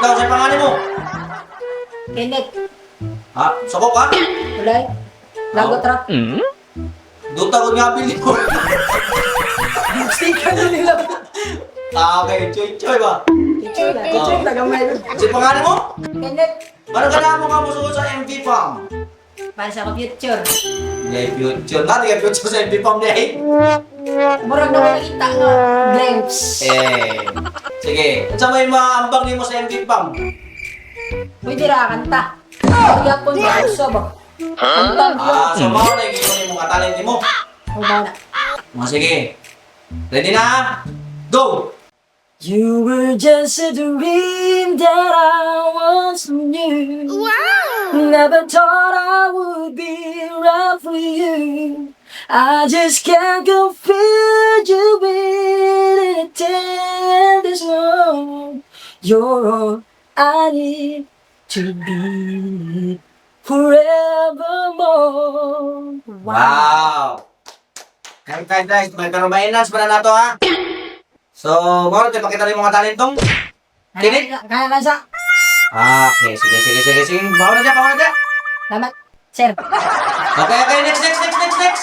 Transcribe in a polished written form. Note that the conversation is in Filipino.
Ikaw, sa pangalan mo? Kenneth. Ha? Soko ka? Ulay. Lagot ra. Duta ko nga pili mo. Sticker na nila. Okay. Choy ba? Teacher na. Teacher na gamay. Sa pangalan mo? Kenneth. Ano ka na mo ka musuot sa MV Farm? Para sa future. Hindi, future. Dati ka future sa MV Farm dahil. Murag na wala kita nga. Glimpse. Sige. At sa may maambang ni mo sa MV Farm? Pwede ra kanta. Kaya po ba usa ba? Kanta niya. So mga na yung mga talent mo. O ba na? Sige. Ready na? Go! You were just a dream that I once knew. Wow! Never thought I would be right for you. I just can't confuse you with anything. There's no. You're all I need to be forevermore. Wow! Kain, may permainan sa na to ha. So, mo tayo pakita rin mga talentong. Kinit? Kaya ka sa. Okay, sige. Bawa na dyan. Salamat, sir. Okay, next.